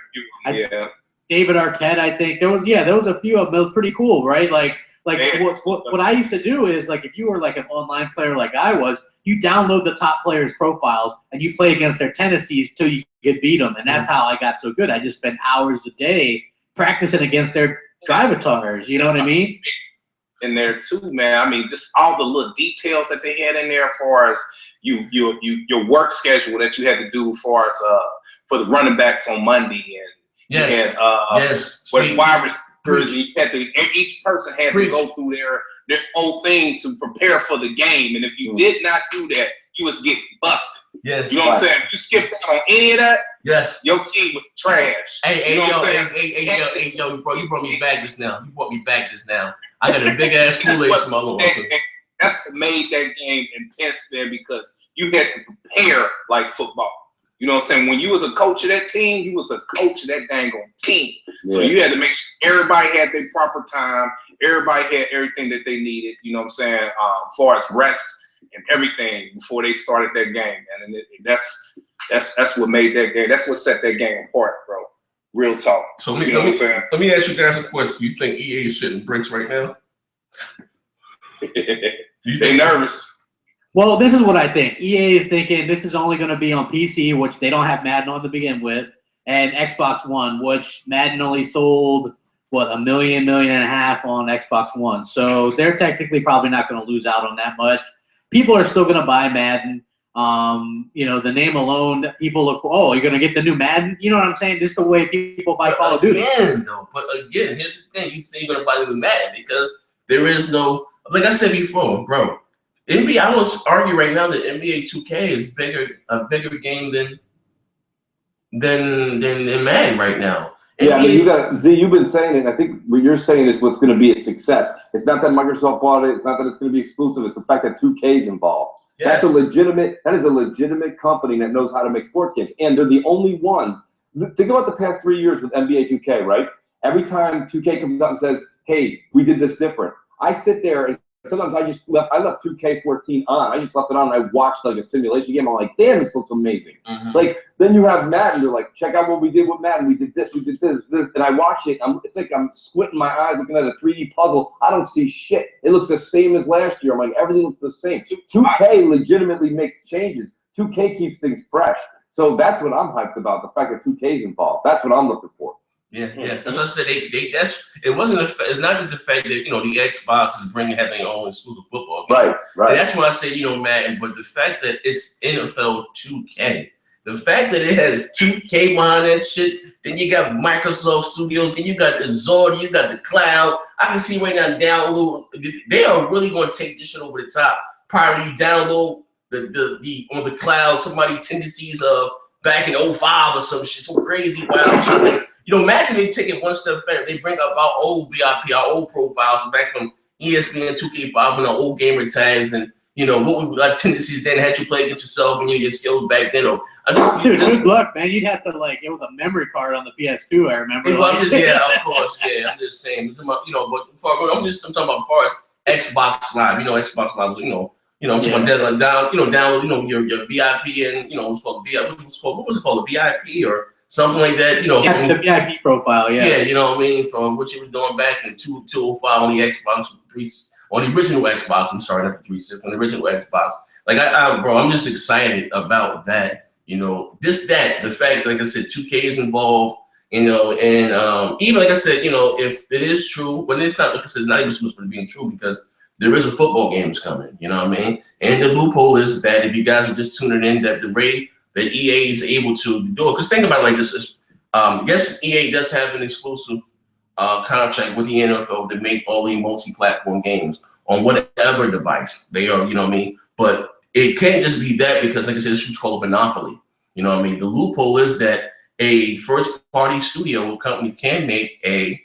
David Arquette, I think. There was a few of them. It was pretty cool, right? Like what I used to do is like if you were like an online player like I was, you download the top players' profiles and you play against their tendencies till you could beat them, and that's how I got so good. I just spent hours a day practicing against their drivatars. You know what I mean? In there too, man. I mean, just all the little details that they had in there, as far as your work schedule that you had to do, as far as for the running backs on Monday and. Yes. With wide receivers, each person had to go through their whole thing to prepare for the game, and if you did not do that, you was getting busted. Yes. You know what I'm saying? If you skipped out on any of that, yes, your team was trash. Hey, bro, you brought me back just now. I got a big ass Kool-Aid smell. That's what made that game intense, man, because you had to prepare like football. You know what I'm saying? When you was a coach of that team, you was a coach of that dang on team. Yeah. So you had to make sure everybody had their proper time. Everybody had everything that they needed, you know what I'm saying, as far as rest and everything before they started that game. And that's what made that game. That's what set that game apart, bro. Real talk. So let me ask you guys a question. You think EA is shitting bricks right now? They nervous. Well, this is what I think. EA is thinking this is only going to be on PC, which they don't have Madden on to begin with, and Xbox One, which Madden only sold, 1.5 million on Xbox One. So they're technically probably not going to lose out on that much. people are still going to buy Madden. You know, the name alone, that people look for, oh, you're going to get the new Madden? You know what I'm saying? Just the way people buy Call of Duty. But again, here's the thing. You say you're going to buy the new Madden because there is no, like I said before, bro, NBA, I would argue right now that NBA 2K is a bigger game than Madden right now. Yeah, I mean, you've been saying it. I think what you're saying is what's going to be a success. It's not that Microsoft bought it. It's not that it's going to be exclusive. It's the fact that 2K is involved. Yes. That is a legitimate company that knows how to make sports games. And they're the only ones. Think about the past 3 years with NBA 2K, right? Every time 2K comes out and says, hey, we did this different, I sit there and sometimes I left 2K14 on. I just left it on and I watched like a simulation game. I'm like, damn, this looks amazing. Mm-hmm. Like, then you have Madden. They're like, check out what we did with Madden. We did this, and I watch it. It's like I'm squinting my eyes looking at a 3D puzzle. I don't see shit. It looks the same as last year. I'm like, everything looks the same. 2K legitimately makes changes. 2K keeps things fresh. So that's what I'm hyped about, the fact that 2K is involved. That's what I'm looking for. Yeah. That's what I said. It's not just the fact that the Xbox is having their own exclusive football game. Right. And that's why I say Madden, but the fact that it's NFL 2K, the fact that it has 2K behind that shit, then you got Microsoft Studios, then you got the Zord, you got the cloud. I can see right now download. They are really going to take this shit over the top. Prior to you download the on the cloud, somebody tendencies of back in 05 or some shit, some crazy wild shit. Imagine they take it one step further. They bring up our old VIP, our old profiles back from ESPN 2K5 and our old gamer tags, and what we got tendencies then had you play against yourself and your skills back then. Dude, good luck, man. You'd have to it was a memory card on the PS2. I remember. Of course, yeah. I'm just saying, but I'm talking about as far as Xbox Live. Xbox Live was I'm talking about download your VIP and what's called VIP. What was it called? A VIP or something like that, Yeah, the VIP profile, yeah. Yeah, you know what I mean? From what you were doing back in 205 on the Xbox, on the original Xbox, I'm sorry, not the 360, on the original Xbox. Like, I'm just excited about that, just that, the fact, like I said, 2K is involved, and even, like I said, if it is true, but it's not, like I said, it's not even supposed to be true because there is a football game coming, you know what I mean? And the loophole is that if you guys are just tuning in, that the rate that EA is able to do it. Because think about it like this: yes, EA does have an exclusive contract with the NFL to make all the multi-platform games on whatever device they are. You know what I mean? But it can't just be that because, like I said, it's what's called a monopoly. You know what I mean? The loophole is that a first-party studio company can make a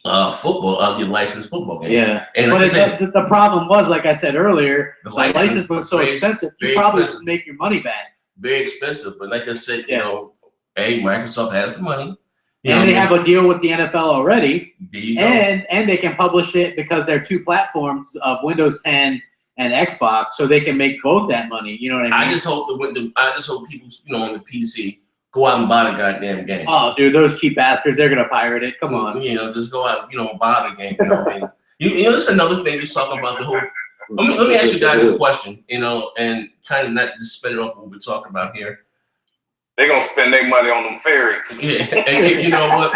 your licensed football game. Yeah, and but like the problem was, like I said earlier, the license was so expensive. You probably expensive. would make your money back. Very expensive, but like I said, Microsoft has the money, and they have a deal with the NFL already, there you go. and they can publish it because they're two platforms of Windows 10 and Xbox, so they can make both that money. You know what I mean? I just hope people, on the PC go out and buy the goddamn game. Oh, dude, those cheap bastards, they're gonna pirate it. Come on, just go out, and buy the game. You know what I mean? This is another thing. Just talking about the whole. Let me ask you guys a question, and kind of not just spin it off what we're talking about here. They're gonna spend their money on them ferries. Yeah, and you know what?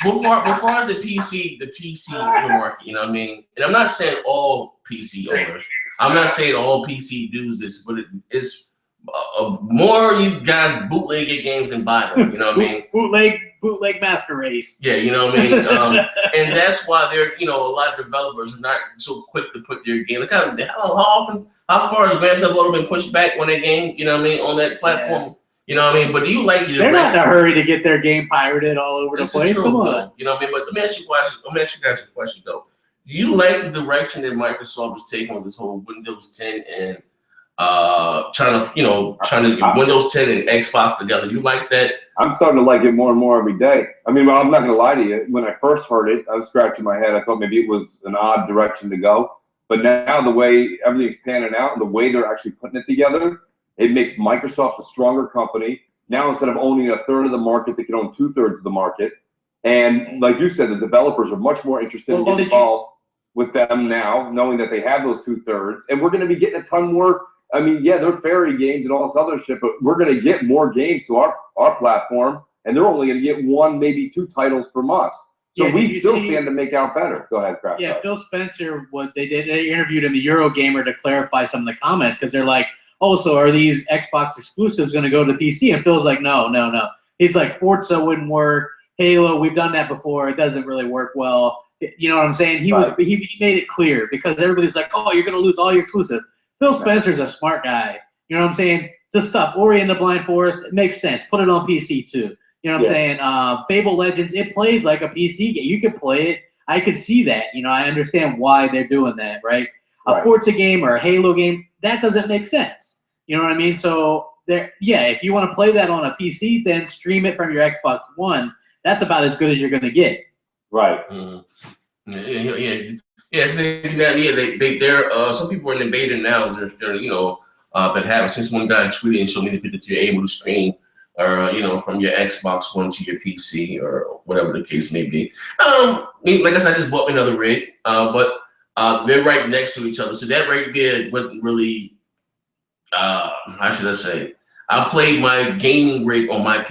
Before as the PC market, you know what I mean? And I'm not saying all PC owners. I'm not saying all PC do this, but it's more you guys bootleg your games and buy them. You know what I mean? Bootleg master race. Yeah, you know what I mean? And that's why a lot of developers are not so quick to put their game. Like how far has Grand Theft Auto been pushed back on that game? You know what I mean? On that platform. Yeah. You know what I mean? But do you like it? They're not in a hurry to get their game pirated all over the place. Come on. You know what I mean? But let me ask you guys a question though. Do you like the direction that Microsoft is taking with this whole Windows 10 and trying to Windows 10 and Xbox together? You like that? I'm starting to like it more and more every day. I mean, I'm not gonna lie to you. When I first heard it, I was scratching my head. I thought maybe it was an odd direction to go. But now the way everything's panning out and the way they're actually putting it together, it makes Microsoft a stronger company. Now instead of owning a third of the market, they can own 2/3 of the market. And like you said, the developers are much more interested in getting involved with them now, knowing that they have those 2/3. And we're gonna be getting a ton more. I mean, yeah, they're fairy games and all this other shit, but we're going to get more games to our platform, and they're only going to get 1, maybe 2 titles from us. So Yeah, we still stand to make out better. Go ahead, Kraft. Yeah, Phil Spencer, they interviewed him, the Eurogamer, to clarify some of the comments, because they're like, oh, so are these Xbox exclusives going to go to the PC? And Phil's like, no. He's like, Forza wouldn't work. Halo, we've done that before. It doesn't really work well. You know what I'm saying? He made it clear, because everybody's like, oh, you're going to lose all your exclusives. Phil Spencer's a smart guy. You know what I'm saying? This stuff, Ori and the Blind Forest, it makes sense. Put it on PC too. You know what I'm saying? Fable Legends, it plays like a PC game. You can play it. I could see that. You know, I understand why they're doing that, right? A Forza game or a Halo game, that doesn't make sense. You know what I mean? So, if you want to play that on a PC, then stream it from your Xbox One. That's about as good as you're going to get. Right. Yeah. Some people are debating now. They're that have since one guy tweeted and showed me that you're able to stream, or from your Xbox One to your PC or whatever the case may be. Like I said, I just bought another rig, but they're right next to each other, so that right there wouldn't really. How should I say? I played my gaming rig on my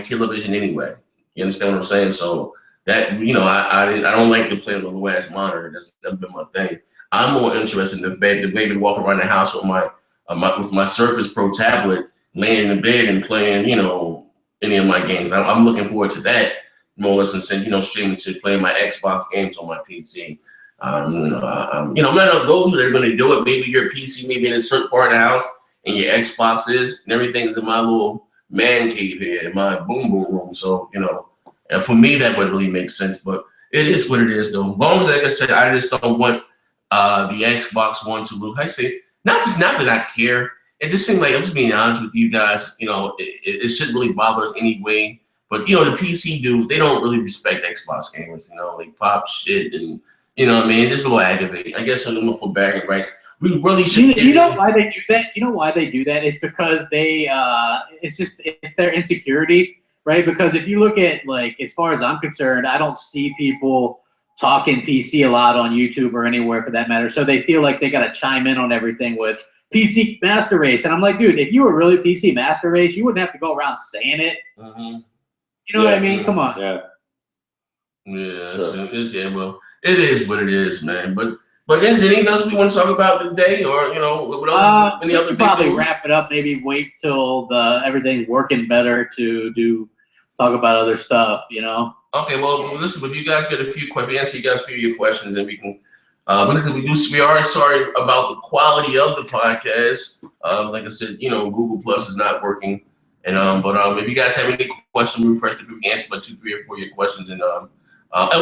television anyway. You understand what I'm saying? So that I don't like to play on a low ass monitor. That's been my thing. I'm more interested in the baby walking around the house with my Surface Pro tablet, laying in the bed and playing any of my games. I'm looking forward to that more or less than streaming to playing my Xbox games on my PC. Those are going to do it. Maybe your PC may be in a certain part of the house, and your Xbox is, and everything's in my little man cave here, in my boom room. So, and for me, that wouldn't really make sense, but it is what it is, though. As long as, like I said, I just don't want the Xbox One to lose. I say, not that I care. It just seems like, I'm just being honest with you guys, it shouldn't really bother us anyway. But, the PC dudes, they don't really respect Xbox gamers, they pop shit and, what I mean? It's just a little aggravating. I guess I'm for bragging rights. We really should. You know why they do that? You know why they do that? It's because it's their insecurity, right? Because if you look at, like, as far as I'm concerned, I don't see people talking PC a lot on YouTube or anywhere for that matter. So they feel like they got to chime in on everything with PC Master Race. And I'm like, dude, if you were really PC Master Race, you wouldn't have to go around saying it. Mm-hmm. You know what I mean? Come on. Yeah. Yeah. Sure. Well, it is what it is, man. But is there anything else we want to talk about today, or what else? We should probably wrap it up. Maybe wait till everything's working better to talk about other stuff. Okay. Well, listen. If you guys get a few questions, answer you guys a few of your questions, and we can. We are sorry about the quality of the podcast. Like I said, Google Plus is not working, and but if you guys have any questions, we refresh the we can answer about 2, 3, or 4 of your questions, and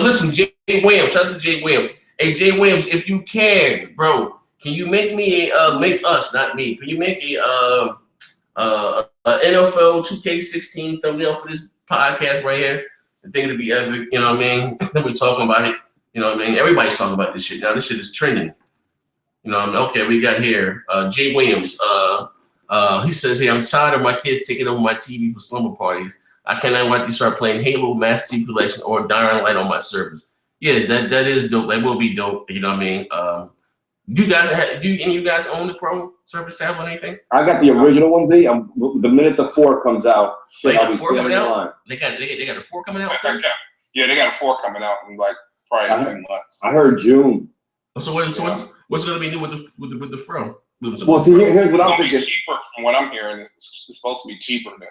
listen, Jay Williams, shout out to Jay Williams. Hey, Jay Williams, if you can, bro, can you make me make us, not me, can you make a NFL 2K16 thumbnail for this podcast right here? I think it'll be epic, you know what I mean? We're talking about it, you know what I mean? Everybody's talking about this shit now. This shit is trending. You know what I mean? Okay, we got here Jay Williams. He says, hey, I'm tired of my kids taking over my TV for slumber parties. I cannot wait to start playing Halo, Master Chief Collection, or Dying Light on my service. Yeah, that is dope. That will be dope. You know what I mean? Do any of you guys own the Pro Service tab or anything? I got the original one, Z. The minute the 4 comes out, I'll be standing in line. They got a 4 coming out. Yeah, they got a 4 coming out in like probably a few months. I heard June. So what's going to be new with the Pro? Well, see, here's what I'm thinking. Cheaper, from what I'm hearing, it's supposed to be cheaper than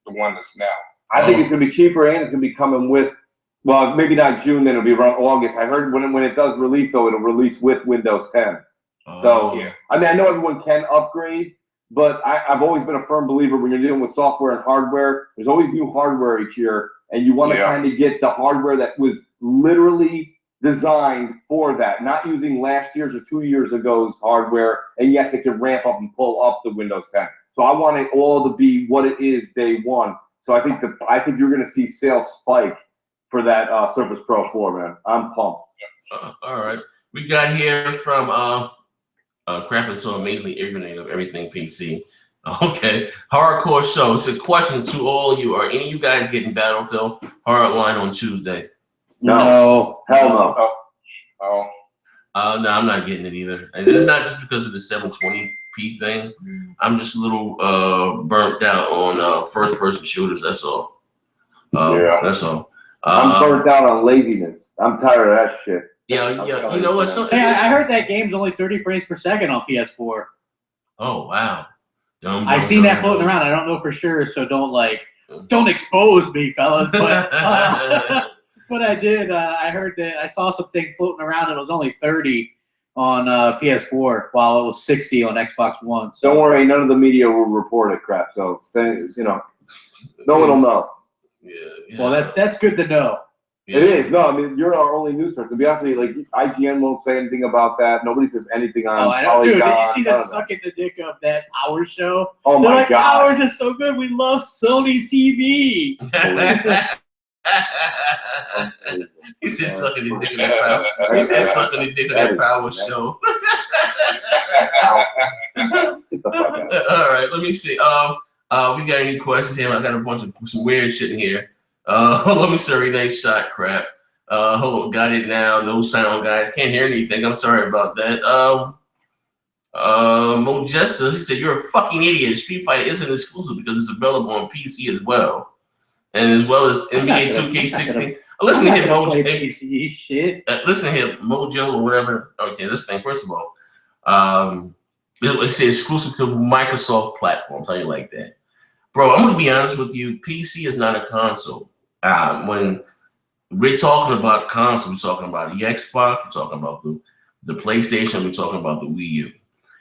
the one that's now. I think it's going to be cheaper, and it's going to be coming with. Well, maybe not June, then it'll be around August. I heard when it does release, though, it'll release with Windows 10. Yeah. I mean, I know everyone can upgrade, but I've always been a firm believer when you're dealing with software and hardware, there's always new hardware each year, and you want to kind of get the hardware that was literally designed for that, not using last year's or 2 years ago's hardware, and yes, it can ramp up and pull up the Windows 10. So I want it all to be what it is day one. So I think you're going to see sales spike for that Surface Pro 4, man. I'm pumped. All right. We got here from Crap is so amazingly ignorant of everything PC. Okay. Hardcore show. It's a question to all of you. Are any of you guys getting Battlefield Hardline on Tuesday? No. Hell no. Oh. No, I'm not getting it either. And it's not just because of the 720p thing. I'm just a little burnt out on first-person shooters. That's all. That's all. I'm burnt out on laziness. I'm tired of that shit. Yeah. You know what? Hey, I heard that game's only 30 frames per second on PS4. Oh wow. I seen that floating around. I don't know for sure, so don't expose me, fellas. But but I did. I heard that I saw something floating around. It was only 30 on PS4, while it was 60 on Xbox One. So. Don't worry, none of the media will report it, crap. So no one will know. Yeah. Well, that's good to know. Yeah. It is. No, I mean, you're our only news source. To be honest with you, like, IGN won't say anything about that. Nobody says anything on I know, dude. Did you see them none of that. sucking the dick of that Power show? Oh, They're my like, God. Powers is so good. We love Sony's TV. He said sucking the dick of that power. He said sucking the dick of that Power show. Get the fuck out. All right, let me see. We got any questions here? I got a bunch of some weird shit in here. Let me see. Renee shot crap. Hold on, got it now. No sound, guys. Can't hear anything. I'm sorry about that. Mojesta, he said, you're a fucking idiot. Street Fighter isn't exclusive because it's available on PC as well. And as well as NBA 2K16. Listen to him, Mojo. PC shit. Listen to him, Mojo or whatever. Okay, this thing, first of all, it says exclusive to Microsoft platforms. How you like that? Bro, I'm going to be honest with you. PC is not a console. When we're talking about console, we're talking about the Xbox, we're talking about the PlayStation, we're talking about the Wii U.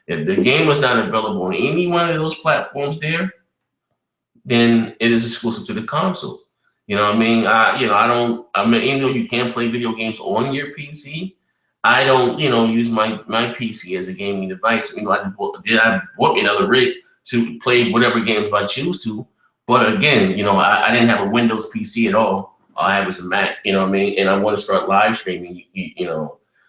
If the game is not available on any one of those platforms there, then it is exclusive to the console. You know what I mean? Even though you can play video games on your PC, I don't, use my PC as a gaming device. I bought me another rig to play whatever games I choose to. But again, I didn't have a Windows PC at all. All I had was a Mac, you know what I mean? And I want to start live streaming, I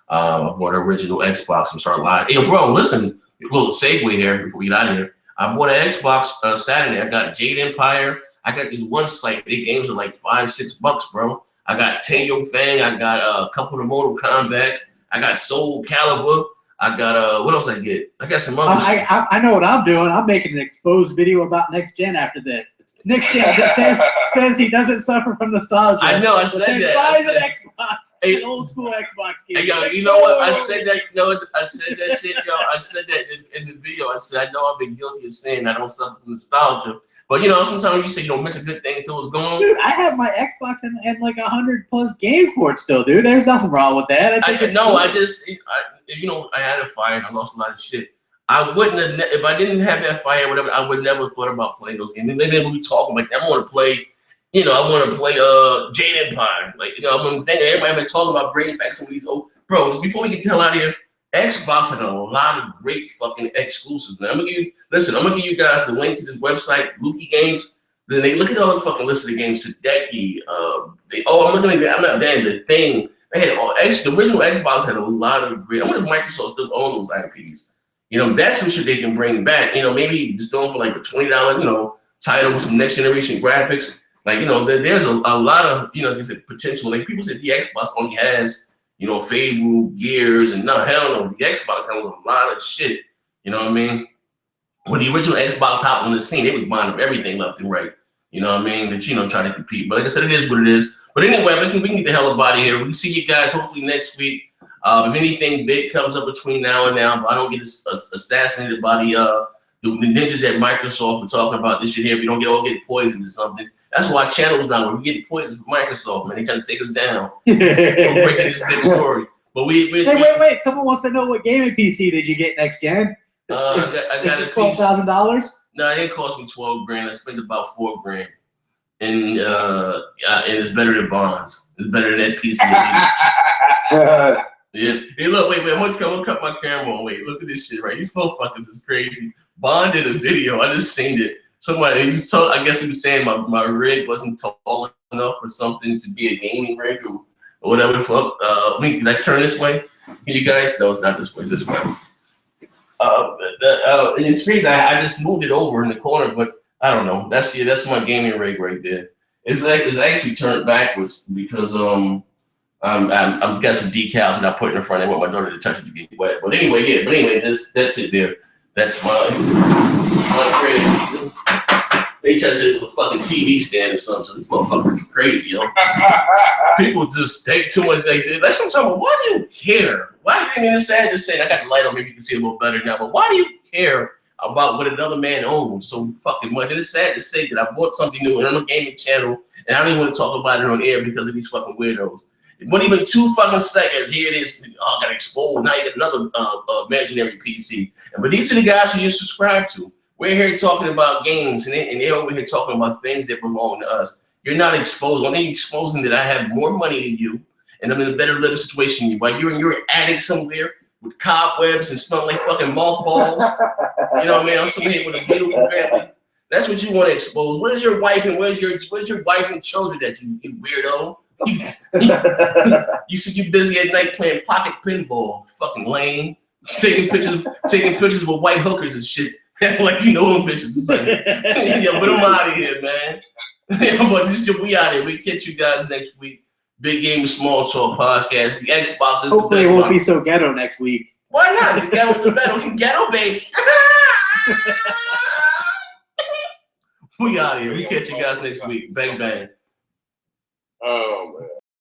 bought an original Xbox and start live. Hey, bro, listen, a little segue here before we get out of here. I bought an Xbox Saturday. I got Jade Empire. I got this one site. The games are like $5-6, bro. I got Teo Fang. I got a couple of Mortal Kombats. I got Soul Calibur. I got what else I get? I got some other. I know what I'm doing. I'm making an exposed video about next gen after that. Next gen that says he doesn't suffer from nostalgia. I know. I said that. Buys an Xbox, an old school Xbox game. Hey, yo, you know what? I said that. I said that shit, yo. I said that in the video. I said I know I've been guilty of saying I don't suffer from nostalgia. But sometimes you say you don't miss a good thing until it's gone. Dude, I have my Xbox and like 100+ games for it still, dude. There's nothing wrong with that. I had a fire and I lost a lot of shit. I wouldn't have, if I didn't have that fire or whatever, I would never thought about playing those games. And then we'll be talking like, I want to play, I want to play Jade Empire. Like, I'm thinking everybody been talking about bringing back some of these old bros. Before we get the hell out of here, Xbox had a lot of great fucking exclusives. Now, I'm gonna give you guys the link to this website, Luffy Games. Then they look at all the fucking list of the games, Sadeki, I'm not damn the thing. They had the original Xbox had a lot of great. I wonder if Microsoft still owns those IPs. That's some shit they can bring back. Maybe just throw them for like a $20, title with some next generation graphics. Like, there's a lot of, potential. Like people said the Xbox only has, Fable, Gears, and no, hell no. The Xbox has a lot of shit. You know what I mean? When the original Xbox hopped on the scene, they was buying up everything left and right. You know what I mean? That, try to compete. But like I said, it is what it is. But anyway, we can get the hell up out of here. We'll see you guys hopefully next week. If anything big comes up between now and now, but I don't get assassinated by the ninjas at Microsoft for talking about this shit here. We don't get poisoned or something. That's why channels now we're getting poisoned from Microsoft, man. They trying to take us down. We're breaking this big story. But wait. Someone wants to know what gaming PC did you get next gen? I got a $12,000. No, it didn't cost me $12,000. I spent about $4,000, and it's better than Bonds. It's better than that PC. Yeah. Hey, look, wait. I'm gonna cut my camera on. Wait, look at this shit, right? These motherfuckers is crazy. Bond did a video. I just seen it. Somebody, I guess he was saying my rig wasn't tall enough or something to be a gaming rig or whatever the fuck. Can I turn this way? Can you guys? No, it's not this way. It's this way. It's crazy. I just moved it over in the corner, but I don't know. That's my gaming rig right there. It's actually turned backwards because I'm got some decals that I put in the front. I want my daughter to touch it to get wet. But anyway, that's it there. That's my rig. They try to say it was a fucking TV stand or something. These motherfuckers are crazy, yo. People just take too much. That's what I'm talking about. Why do you care? Why do you mean it's sad to say? I got the light on, maybe you can see a little better now. But why do you care about what another man owns so fucking much? And it's sad to say that I bought something new and I'm a gaming channel, and I don't even want to talk about it on air because of these fucking weirdos. It wasn't even 2 fucking seconds. Here it is. Oh, got exposed. Now you got another imaginary PC. But these are the guys who you subscribe to. We're here talking about games, and they're over here talking about things that belong to us. You're not exposed. Only exposing that I have more money than you, and I'm in a better living situation than you. While you're in your attic somewhere with cobwebs and smelling like fucking mothballs. You know what I mean? I'm sitting here with a beautiful family. That's what you want to expose. Where's your wife and where's your wife and children that you weirdo? You see you busy at night playing pocket pinball, fucking lame, taking pictures with white hookers and shit. Like you know them bitches. It's like, yo, but I'm out of here, man. But we out here. We catch you guys next week. Big Game with Small Talk podcast. The Xbox is hopefully the best it won't one. be so ghetto next week. Why not? The ghetto baby. We out here. We catch you guys next week. Bang bang. Oh man.